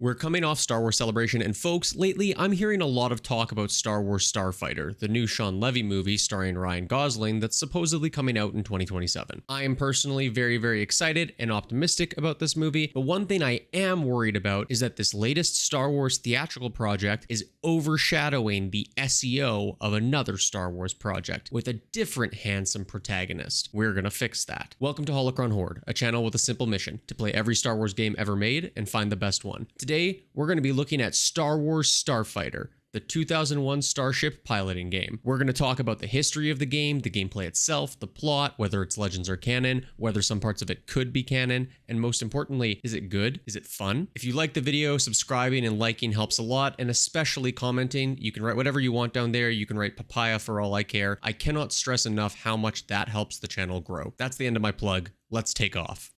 We're coming off Star Wars Celebration, and folks, lately I'm hearing a lot of talk about Star Wars Starfighter, the new Shawn Levy movie starring Ryan Gosling that's supposedly coming out in 2027. I am personally very excited and optimistic about this movie, but one thing I am worried about is that this latest Star Wars theatrical project is overshadowing the SEO of another Star Wars project with a different handsome protagonist. We're gonna fix that. Welcome to Holocron Horde, a channel with a simple mission: to play every Star Wars game ever made and find the best one. Today, we're going to be looking at Star Wars Starfighter, the 2001 starship piloting game. We're going to talk about the history of the gameplay itself, the plot, whether it's Legends or canon, whether some parts of it could be canon, and most importantly, is it good? Is it fun? If you like the video, subscribing and liking helps a lot, and especially commenting. You can write whatever you want down there. You can write papaya for all I care. I cannot stress enough how much that helps the channel grow. That's the end of my plug. Let's take off.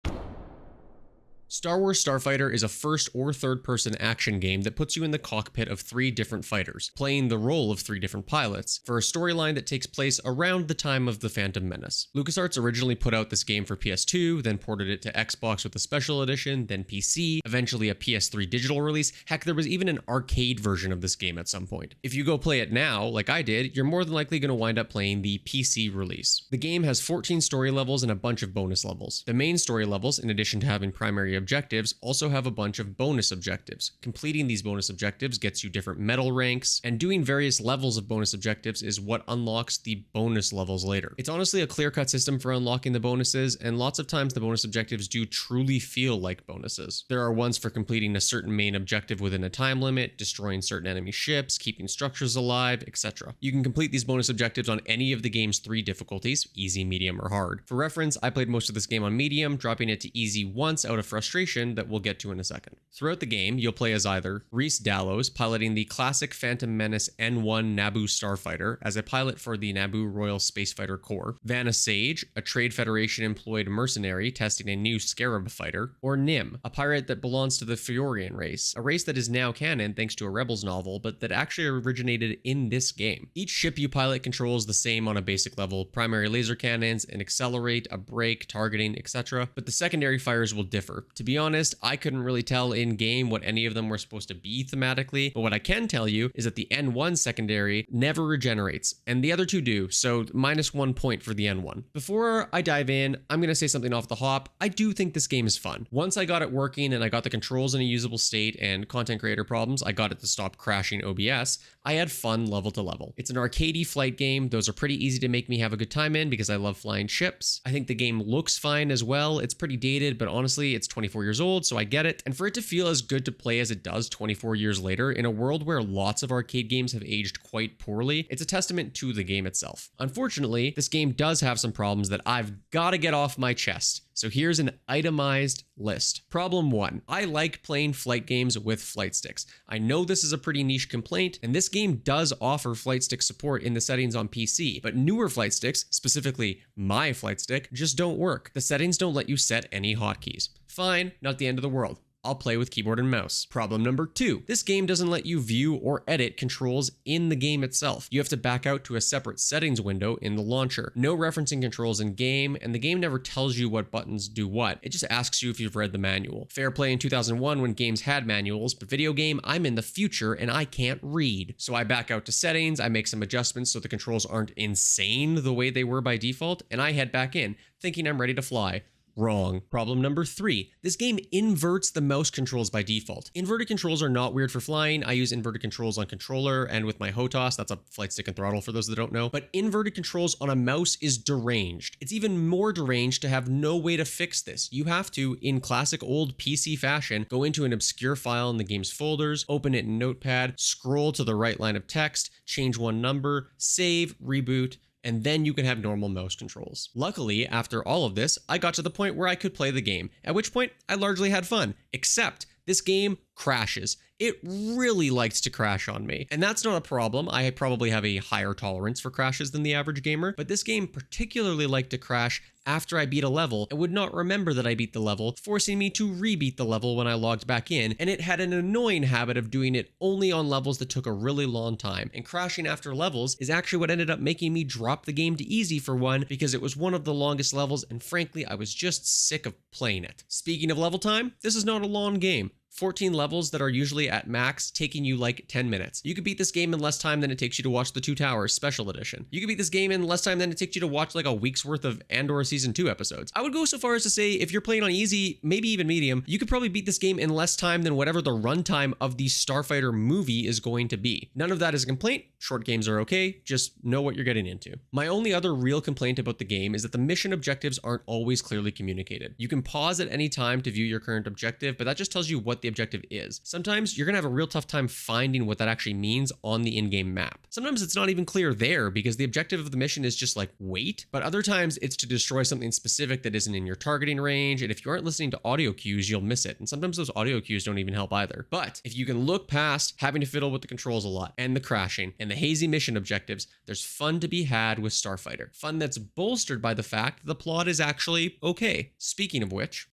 Star Wars Starfighter is a first or third person action game that puts you in the cockpit of 3 different fighters, playing the role of 3 different pilots, for a storyline that takes place around the time of The Phantom Menace. LucasArts originally put out this game for PS2, then ported it to Xbox with a special edition, then PC, eventually a PS3 digital release. Heck, there was even an arcade version of this game at some point. If you go play it now, like I did, you're more than likely going to wind up playing the PC release. The game has 14 story levels and a bunch of bonus levels. The main story levels, in addition to having primary objectives, also have a bunch of bonus objectives. Completing these bonus objectives gets you different medal ranks, and doing various levels of bonus objectives is what unlocks the bonus levels later. It's honestly a clear-cut system for unlocking the bonuses, and lots of times the bonus objectives do truly feel like bonuses. There are ones for completing a certain main objective within a time limit, destroying certain enemy ships, keeping structures alive, etc. You can complete these bonus objectives on any of the game's 3 difficulties: easy, medium, or hard. For reference, I played most of this game on medium, dropping it to easy once out of frustration that we'll get to in a second. Throughout the game, you'll play as either Reese Dallows, piloting the classic Phantom Menace N1 Naboo starfighter as a pilot for the Naboo Royal Spacefighter Corps, Vanna Sage, a Trade Federation employed mercenary testing a new Scarab fighter, or Nim, a pirate that belongs to the Fiorian race, a race that is now canon thanks to a Rebels novel, but that actually originated in this game. Each ship you pilot controls the same on a basic level: primary laser cannons, an accelerate, a brake, targeting, etc. But the secondary fires will differ. To be honest, I couldn't really tell in game what any of them were supposed to be thematically, but what I can tell you is that the N1 secondary never regenerates, and the other 2 do, so -1 point for the N1. Before I dive in, I'm going to say something off the hop. I do think this game is fun. Once I got it working and I got the controls in a usable state and content creator problems, I got it to stop crashing OBS, I had fun level to level. It's an arcadey flight game. Those are pretty easy to make me have a good time in because I love flying ships. I think the game looks fine as well. It's pretty dated, but honestly, it's 24 years old, so I get it. And for it to feel as good to play as it does 24 years later, in a world where lots of arcade games have aged quite poorly, it's a testament to the game itself. Unfortunately, this game does have some problems that I've got to get off my chest. So here's an itemized list. Problem 1. I like playing flight games with flight sticks. I know this is a pretty niche complaint, and this game does offer flight stick support in the settings on PC, but newer flight sticks, specifically my flight stick, just don't work. The settings don't let you set any hotkeys. Fine, not the end of the world. I'll play with keyboard and mouse. Problem number 2. This game doesn't let you view or edit controls in the game itself. You have to back out to a separate settings window in the launcher. No referencing controls in game, and the game never tells you what buttons do what. It just asks you if you've read the manual. Fair play in 2001 when games had manuals, but video game, I'm in the future and I can't read. So I back out to settings, I make some adjustments so the controls aren't insane the way they were by default, and I head back in, thinking I'm ready to fly. Wrong. Problem number 3. This game inverts the mouse controls by default. Inverted controls are not weird for flying. I use inverted controls on controller and with my HOTAS, that's a flight stick and throttle for those that don't know, but inverted controls on a mouse is deranged. It's even more deranged to have no way to fix this. You have to, in classic old PC fashion, go into an obscure file in the game's folders, open it in Notepad, scroll to the right line of text, change one number, save, reboot, and then you can have normal mouse controls. Luckily, after all of this, I got to the point where I could play the game, at which point I largely had fun, except this game crashes. It really likes to crash on me. And that's not a problem. I probably have a higher tolerance for crashes than the average gamer, but this game particularly liked to crash after I beat a level and would not remember that I beat the level, forcing me to rebeat the level when I logged back in, and it had an annoying habit of doing it only on levels that took a really long time, and crashing after levels is actually what ended up making me drop the game to easy for one, because it was one of the longest levels, and frankly, I was just sick of playing it. Speaking of level time, this is not a long game. 14 levels that are usually at max, taking you like 10 minutes. You could beat this game in less time than it takes you to watch The Two Towers Special Edition. You could beat this game in less time than it takes you to watch like a week's worth of Andor Season 2 episodes. I would go so far as to say if you're playing on easy, maybe even medium, you could probably beat this game in less time than whatever the runtime of the Starfighter movie is going to be. None of that is a complaint. Short games are okay. Just know what you're getting into. My only other real complaint about the game is that the mission objectives aren't always clearly communicated. You can pause at any time to view your current objective, but that just tells you what the objective is. Sometimes you're gonna have a real tough time finding what that actually means on the in-game map. Sometimes it's not even clear there because the objective of the mission is just like wait, but other times it's to destroy something specific that isn't in your targeting range, and if you aren't listening to audio cues, you'll miss it. And sometimes those audio cues don't even help either. But if you can look past having to fiddle with the controls a lot and the crashing and the hazy mission objectives, there's fun to be had with Starfighter. Fun that's bolstered by the fact the plot is actually okay. Speaking of which,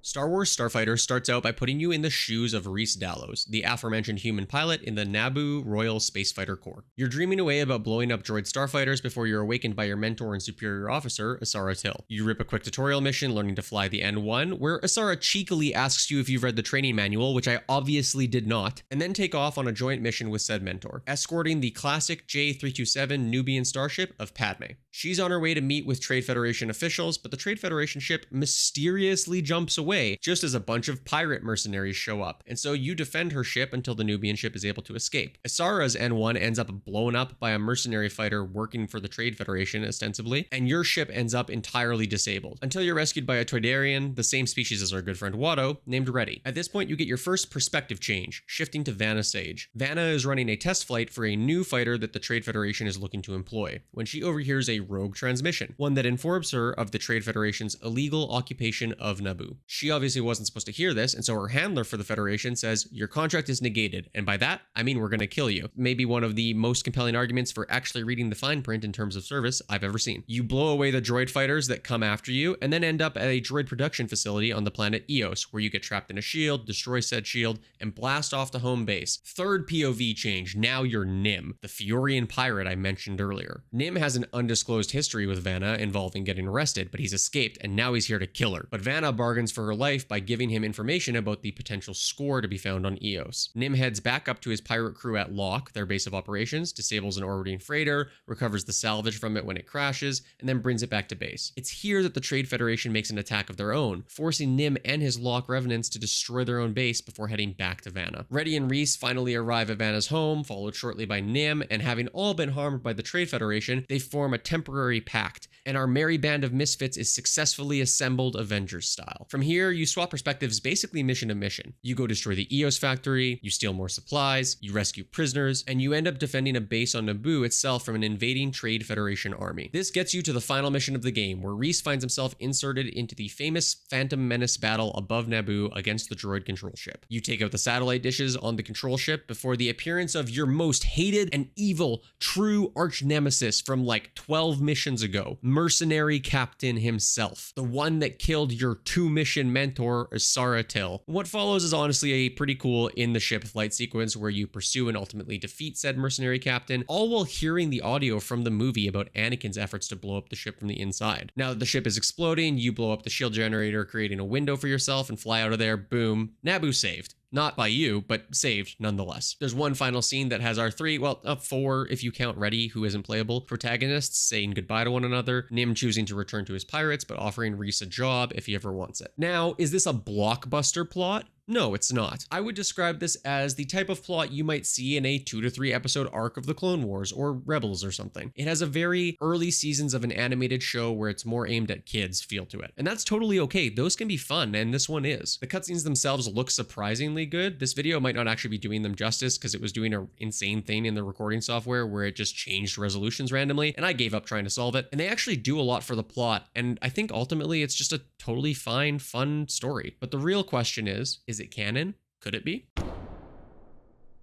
Star Wars Starfighter starts out by putting you in the shoes of Rhys Dallows, the aforementioned human pilot in the Naboo Royal Spacefighter Corps. You're dreaming away about blowing up droid starfighters before you're awakened by your mentor and superior officer, Asara Till. You rip a quick tutorial mission learning to fly the N1, where Asara cheekily asks you if you've read the training manual, which I obviously did not, and then take off on a joint mission with said mentor, escorting the classic J327 Nubian starship of Padme. She's on her way to meet with Trade Federation officials, but the Trade Federation ship mysteriously jumps away just as a bunch of pirate mercenaries show up, and so you defend her ship until the Nubian ship is able to escape. Asara's N1 ends up blown up by a mercenary fighter working for the Trade Federation, ostensibly, and your ship ends up entirely disabled, until you're rescued by a Toydarian, the same species as our good friend Watto, named Reddy. At this point, you get your first perspective change, shifting to Vanna Sage. Vanna is running a test flight for a new fighter that the Trade Federation is looking to employ, when she overhears a rogue transmission, one that informs her of the Trade Federation's illegal occupation of Naboo. She obviously wasn't supposed to hear this, and so her handler for the Federation says, your contract is negated, and by that, I mean we're gonna kill you. Maybe one of the most compelling arguments for actually reading the fine print in terms of service I've ever seen. You blow away the droid fighters that come after you, and then end up at a droid production facility on the planet Eos, where you get trapped in a shield, destroy said shield, and blast off to home base. Third POV change, now you're Nim, the Fiorian pirate I mentioned earlier. Nim has an undisclosed history with Vanna involving getting arrested, but he's escaped, and now he's here to kill her. But Vanna bargains for her life by giving him information about the potential score to be found on Eos. Nim heads back up to his pirate crew at Locke, their base of operations, disables an orbiting freighter, recovers the salvage from it when it crashes, and then brings it back to base. It's here that the Trade Federation makes an attack of their own, forcing Nim and his Locke revenants to destroy their own base before heading back to Vanna. Reddy and Rhys finally arrive at Vanna's home, followed shortly by Nim, and having all been harmed by the Trade Federation, they form a temporary pact, and our merry band of misfits is successfully assembled Avengers style. From here, you swap perspectives basically mission to mission. You go destroy the Eos factory, you steal more supplies, you rescue prisoners, and you end up defending a base on Naboo itself from an invading Trade Federation army. This gets you to the final mission of the game, where Rhys finds himself inserted into the famous Phantom Menace battle above Naboo against the droid control ship. You take out the satellite dishes on the control ship before the appearance of your most hated and evil true arch nemesis from like 12 missions ago, Mercenary Captain himself, the one that killed your 2-mission mentor, Asara Till. What follows is honestly a pretty cool in-the-ship flight sequence where you pursue and ultimately defeat said mercenary captain, all while hearing the audio from the movie about Anakin's efforts to blow up the ship from the inside. Now that the ship is exploding, you blow up the shield generator, creating a window for yourself and fly out of there. Boom. Naboo saved. Not by you, but saved nonetheless. There's one final scene that has our four if you count Reddy, who isn't playable, protagonists saying goodbye to one another, Nim choosing to return to his pirates, but offering Rhys a job if he ever wants it. Now, is this a blockbuster plot? No, it's not. I would describe this as the type of plot you might see in a 2 to 3 episode arc of the Clone Wars or Rebels or something. It has a very early seasons of an animated show where it's more aimed at kids feel to it. And that's totally okay. Those can be fun, and this one is. The cutscenes themselves look surprisingly good. This video might not actually be doing them justice because it was doing an insane thing in the recording software where it just changed resolutions randomly, and I gave up trying to solve it. And they actually do a lot for the plot, and I think ultimately it's just a totally fine, fun story. But the real question is it canon? Could it be?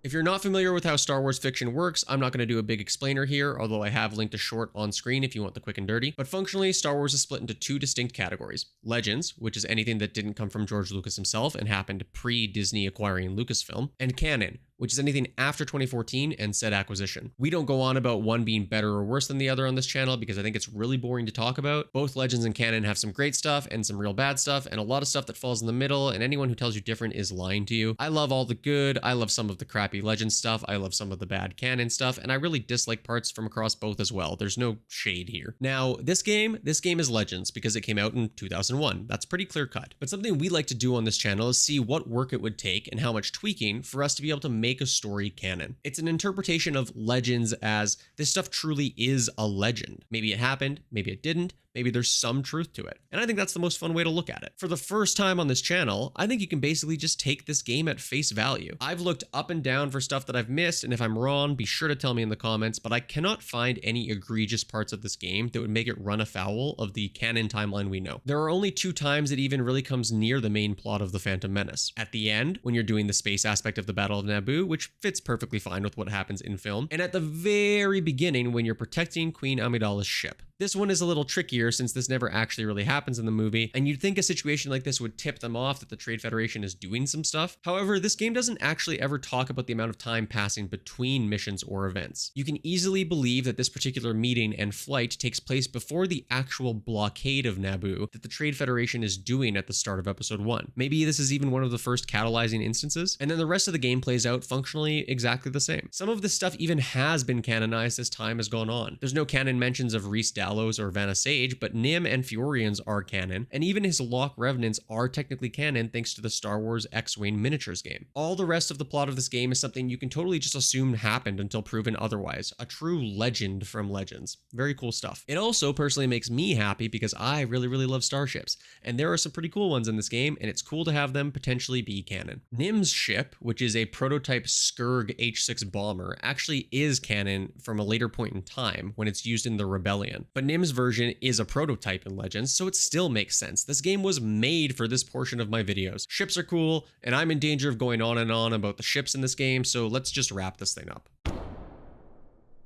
If you're not familiar with how Star Wars fiction works, I'm not going to do a big explainer here, although I have linked a short on screen if you want the quick and dirty. But functionally, Star Wars is split into 2 distinct categories. Legends, which is anything that didn't come from George Lucas himself and happened pre-Disney acquiring Lucasfilm, and canon, which is anything after 2014 and said acquisition. We don't go on about one being better or worse than the other on this channel because I think it's really boring to talk about. Both Legends and Canon have some great stuff and some real bad stuff and a lot of stuff that falls in the middle, and anyone who tells you different is lying to you. I love all the good, I love some of the crappy Legends stuff, I love some of the bad Canon stuff, and I really dislike parts from across both as well. There's no shade here. Now, this game is Legends because it came out in 2001. That's pretty clear cut. But something we like to do on this channel is see what work it would take and how much tweaking for us to be able to make a story canon. It's an interpretation of Legends as this stuff truly is a legend. Maybe it happened, maybe it didn't, maybe there's some truth to it. And I think that's the most fun way to look at it. For the first time on this channel, I think you can basically just take this game at face value. I've looked up and down for stuff that I've missed, and if I'm wrong, be sure to tell me in the comments, but I cannot find any egregious parts of this game that would make it run afoul of the canon timeline we know. There are only 2 times it even really comes near the main plot of The Phantom Menace. At the end, when you're doing the space aspect of the Battle of Naboo, which fits perfectly fine with what happens in film, and at the very beginning when you're protecting Queen Amidala's ship. This one is a little trickier since this never actually really happens in the movie, and you'd think a situation like this would tip them off that the Trade Federation is doing some stuff. However, this game doesn't actually ever talk about the amount of time passing between missions or events. You can easily believe that this particular meeting and flight takes place before the actual blockade of Naboo that the Trade Federation is doing at the start of episode 1. Maybe this is even one of the first catalyzing instances, and then the rest of the game plays out functionally exactly the same. Some of this stuff even has been canonized as time has gone on. There's no canon mentions of Rhys Dallos or Vanna Sage, but Nym and Fiorians are canon, and even his Lock Revenants are technically canon thanks to the Star Wars X-Wing miniatures game. All the rest of the plot of this game is something you can totally just assume happened until proven otherwise. A true legend from Legends. Very cool stuff. It also personally makes me happy because I really love starships, and there are some pretty cool ones in this game, and it's cool to have them potentially be canon. Nym's ship, which is a prototype Skurg H-6 bomber, actually is canon from a later point in time when it's used in the Rebellion. But Nym's version is a prototype in Legends, so it still makes sense. This game was made for this portion of my videos. Ships are cool, and I'm in danger of going on and on about the ships in this game, so let's just wrap this thing up.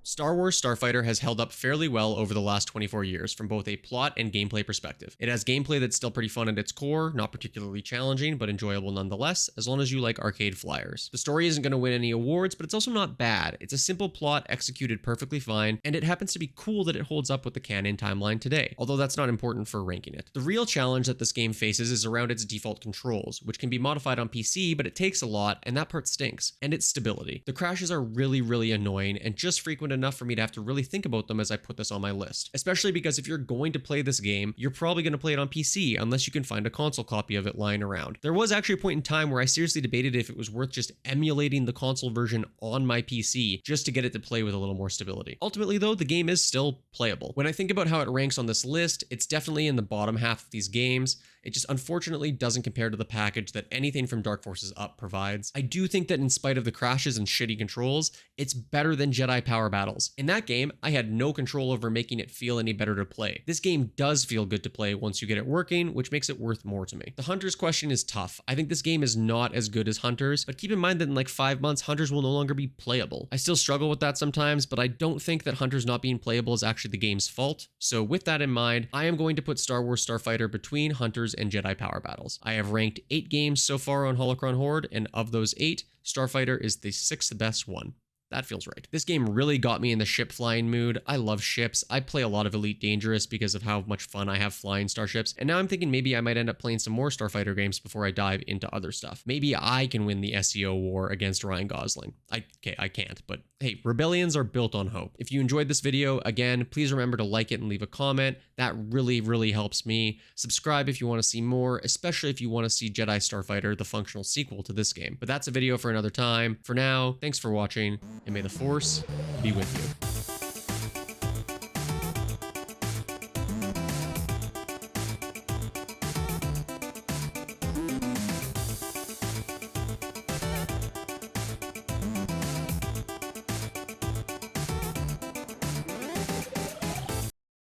Star Wars Starfighter has held up fairly well over the last 24 years from both a plot and gameplay perspective. It has gameplay that's still pretty fun at its core, not particularly challenging, but enjoyable nonetheless, as long as you like arcade flyers. The story isn't going to win any awards, but it's also not bad. It's a simple plot executed perfectly fine, and it happens to be cool that it holds up with the canon timeline today, although that's not important for ranking it. The real challenge that this game faces is around its default controls, which can be modified on PC, but it takes a lot, and that part stinks, and its stability. The crashes are really annoying, and just frequent enough for me to have to really think about them as I put this on my list. Especially because if you're going to play this game, you're probably going to play it on PC unless you can find a console copy of it lying around. There was actually a point in time where I seriously debated if it was worth just emulating the console version on my PC just to get it to play with a little more stability. Ultimately though, the game is still playable. When I think about how it ranks on this list, it's definitely in the bottom half of these games. It just unfortunately doesn't compare to the package that anything from Dark Forces Up provides. I do think that in spite of the crashes and shitty controls, it's better than Jedi Power Battles. In that game, I had no control over making it feel any better to play. This game does feel good to play once you get it working, which makes it worth more to me. The Hunters question is tough. I think this game is not as good as Hunters, but keep in mind that in like 5 months, Hunters will no longer be playable. I still struggle with that sometimes, but I don't think that Hunters not being playable is actually the game's fault. So with that in mind, I am going to put Star Wars Starfighter between Hunters and Jedi Power Battles. I have ranked 8 games so far on Holocron Horde, and of those 8, Starfighter is the 6th best one. That feels right. This game really got me in the ship flying mood. I love ships. I play a lot of Elite Dangerous because of how much fun I have flying starships. And now I'm thinking maybe I might end up playing some more Starfighter games before I dive into other stuff. Maybe I can win the SEO war against Ryan Gosling. I can't, but hey, rebellions are built on hope. If you enjoyed this video, again, please remember to like it and leave a comment. That really helps me. Subscribe if you want to see more, especially if you want to see Jedi Starfighter, the functional sequel to this game. But that's a video for another time. For now, thanks for watching, and may the Force be with you.